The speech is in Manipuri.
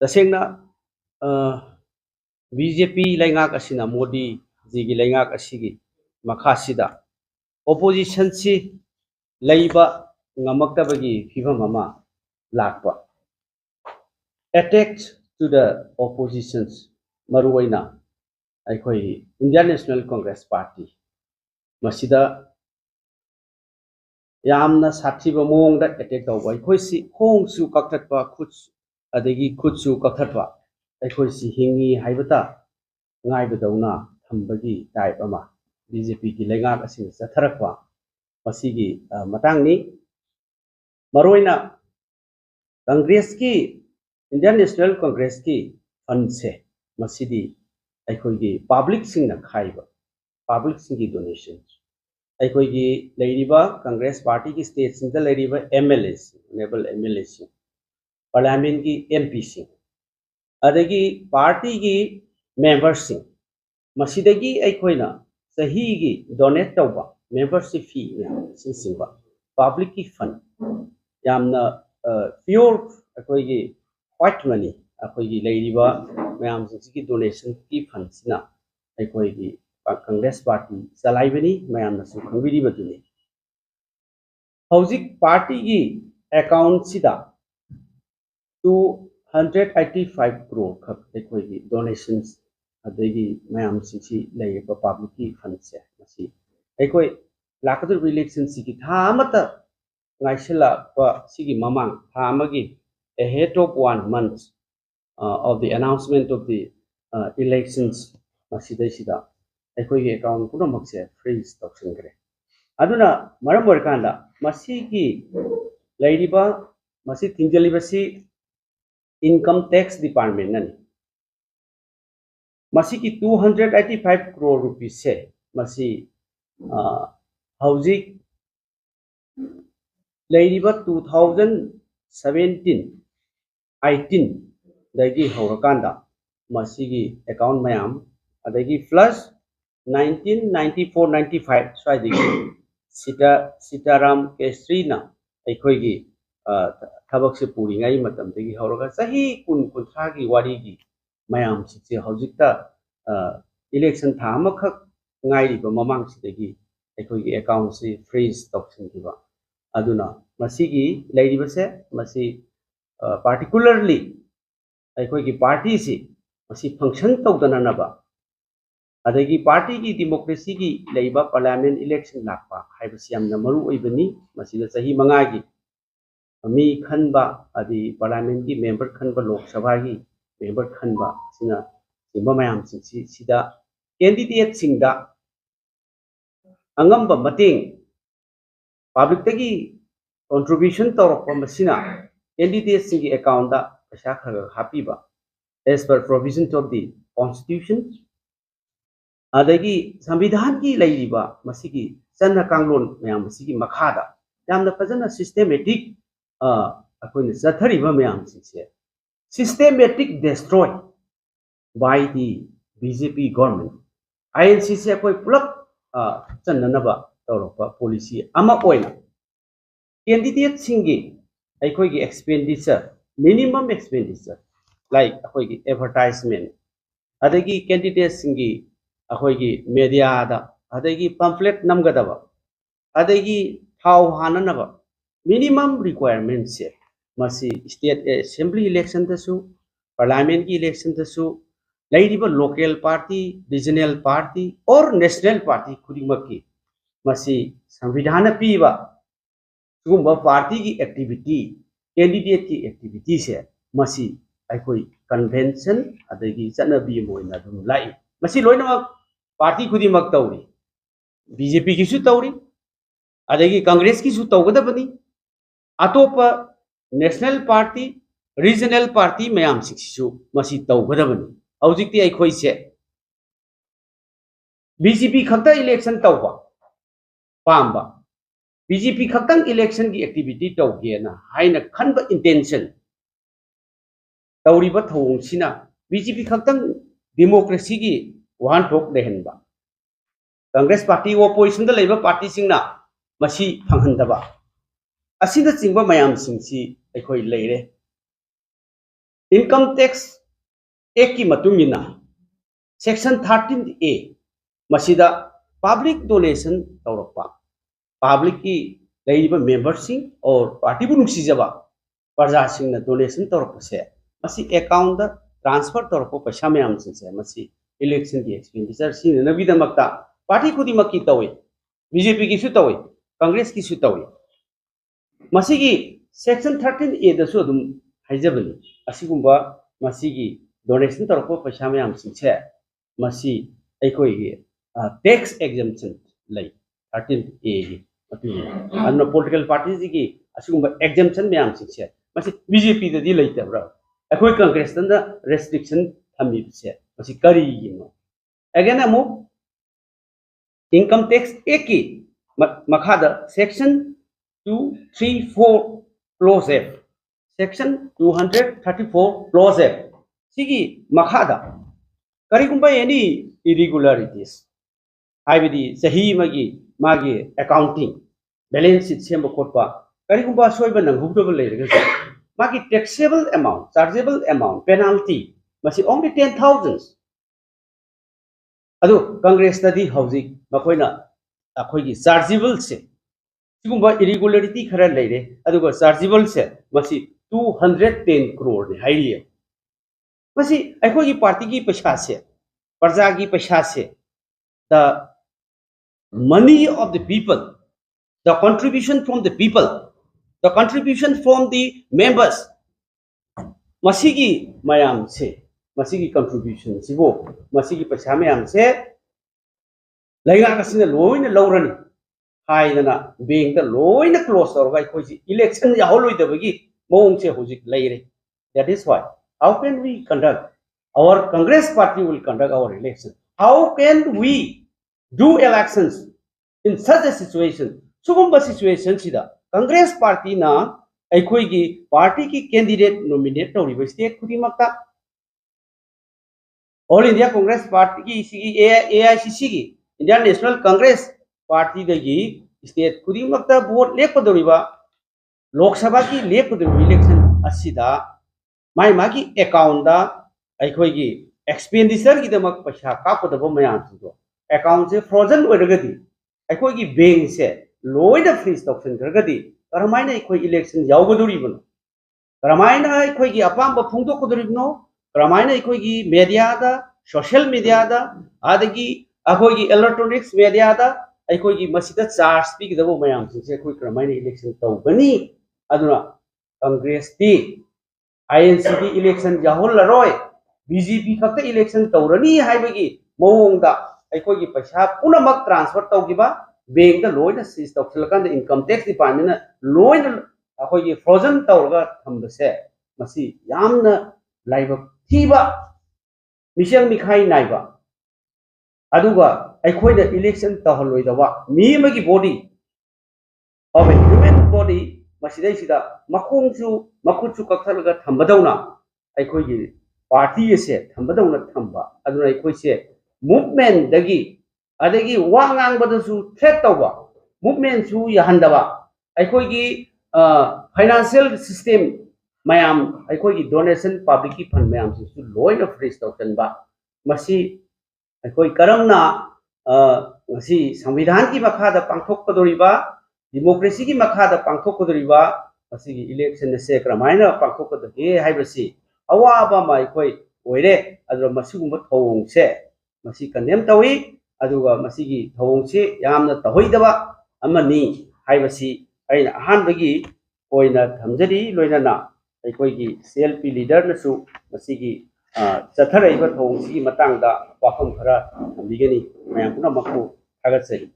तसेंगना बीजेपी लेंगाक असिना मोदी जी की लेंगाक असिगी मखासिदा opposition si leiba ngamaktabagi phibam ama lakpa attacks to the oppositions maruwaina aikoi Indian National Congress Party masida yamna sathiba mongda attack tawba aikoi si khongsu kaktatpa khut adagi khutsu kaktatpa aikoi si hingi haibata ngaibadawna thambagi type ama BJP ki lengak asin satharakwa masigi matangni maroina Congress ki Indian National Congress ki fund se masidi aikoi ki public sing na khaiba public sing ki donations aikoi ki leiriba Congress party ki state sing da leiriba MLAs enable MLAs parliament ki MP sing adagi party ki members sing masidagi aikoi na sahi ki donate tawba membership fee sing singba public ki fund yamna pure akoi ki white money akoi ki leiriba mayam sing ki donation ki fund sina akoi ki Congress party chalaibani mayam na su khangbiri baduni hojik party ki account sida 285 crore khak akoi ki donations adegi mayam sing si leiba public ki fund se masi akoi lakadu election sigi tha amata ngaisela pa sigi mamang tha amagi ahead of 1 month of the announcement of the elections masida sida akoi account kuno makse freeze tawsingre aduna maram warkanda masigi leiriba masi tinjalibasi income tax department nani masigi 285 crore rupees se masi hojik leiriba 2017 18 dagi horakanda masigi account mayam adagi plus 1994 95 swaidigi sitaram kestrina aikoi gi thabak se puri ngai matam dagi horaga sahi kun kunthra gi wari gi mayam sikse hojikta election thama khak ngai ri ba mamang sidagi aikoi gi account se freeze toksin diba aduna masigi leiriba se masi particularly aikoi ki party si masi function tawdana naba adagi party ki democracy ki leiba parliament election lakpa haibasi yamna maru oibani masida sahi manga gi mi khanba adi parliament ki member khanba lok sabha gi member khanba sina simba mayam si sida candidate singda angamba mating public tagi contribution tawrakpa masina candidate singi account da paisa khaga hapiba as per provisions of the constitution adagi samvidhan ki leiriba masigi channa kanglon mayam masigi makhada yamna fajana systematic akoina chathariba mayam singse systematic destroy by the BJP government INCC akoi pulap chananaba tawrakpa policy ama oina candidate singi akoi gi expenditure minimum expenditure like akoi gi advertisement adagi candidate singi akoi gi media da adagi pamphlet namgadaba adagi thau hananaba minimum requirements se masi state assembly election tasu parliament ki election tasu leiriba local party regional party or national party khudimaki masi samvidhana piba sugumba party ki activity candidate ki activity se masi aikoi convention adagi chanabi moina dum lai masi loina party khudimak tawri BJP ki su tawri adagi Congress ki su tawgadabani atopa national party regional party mayam sisu masi tawgadabani hojikti aikoi se BJP khakta election tawba pamba BJP khaktang election ki activity tawgena haina khanba intention tawriba thong sina BJP khaktang democracy ki wan thok lehenba Congress party opposition da leiba party singna masi phanghandaba asida chingba mayam singsi aikoi leire Income Tax Act ki matungina Section 13A masida public donation tawrakpa public ki laiba membership or party bu nuksijaba parja singna donation tawrakpa se masi account da transfer tawrakpa paisa mayam se masi election ki expenditure sin na bidamakta party khudi makki tawi BJP ki su tawi Congress ki su tawi masi ki Section 13A da su adum haijabani asigumba masi ki donation tawrakpa paisa mayam se masi aikoi tax exemption like 13A and political parties ki asugumba exemption mayam sikse masi BJP da di laita bra akoi Congress da restriction thami se masi kari yino again amu income tax eki makhada section 234 clause F section 234 clause F sigi makhada karigumba any irregularities haibidi sahi magi accounting balance sheet semba khotpa karigumba soiba nang hubdobal leirga magi taxable amount chargeable amount penalty masi only 10,000 adu Congress study housing makoina akhoi gi chargeable se sigumba irregularity khara leire aduga chargeable se masi 210 crore ni hairiye masi akhoi gi party gi paisa se parja gi paisa se the money of the people, the contribution from the people, the contribution from the members. Masigi mayam se, masigi contribution sibo, masigi paisa mayam se. Lainga kasina loina laurani, hai na being the loina close or by election yaholo the bagi, mong se hujik laire. That is why. How can we conduct? Our Congress party will conduct our election. How can we do elections in such a situation? Sugumba situation sida Congress party na aikoi gi party ki candidate nominate tawriba state kudimakta All India Congress party ki AICC gi Indian National Congress party da gi state kudimakta vote lepadoriba Lok Sabha ki lepadoriba election asida mai magi account da aikoi gi expenditure gi damak paisa kapadaba mayam sido account se frozen oiragadi aikoi gi bank se loida freeze option gargadi karamaina aikoi election yaugodoribano karamaina aikoi gi apamba phungdokodoribno karamaina aikoi gi media da social media da adagi aikoi gi electronics media da aikoi gi masida charge pigdabo mayam se aikoi karamaina election tawgani aduna Congress ti INCD election yaholaroi BJP khakta election tawrani haibagi mawongda aikoi gi paisa punamak transfer tawgiba bank da loina seize tawsilkan da income tax department na loina aikoi gi frozen tawrga thambase masi yamna laiba thiba misiang mikhai naiba aduga aikoi da election taholoi dawa mi magi body of a human body masidai sida makongsu makutsu kakthalaga thambadawna aikoi gi party se thambadawna thamba aduna aikoi se movement dagi adagi wangang badasu threat tawba movement su yahandaba aikoi gi financial system mayam aikoi gi donation public ki fund mayam su loina freeze tawtanba masi aikoi karamna masi samvidhan ki makhada pangthokkodoriba democracy ki makhada pangthokkodoriba masi gi election se kramaina pangthokkodhe haibasi awaba mai koi oire adro masigumba thawong se masi condemn tawi aduga masigi thawong se yamna tahoidaba amani haibasi aina ahanbagi oina thamjari loinana aikoi gi CLP leader nasu masigi chatharaiba thawong sigi matangda wafam khara thambigani mayam puna makku thagatsai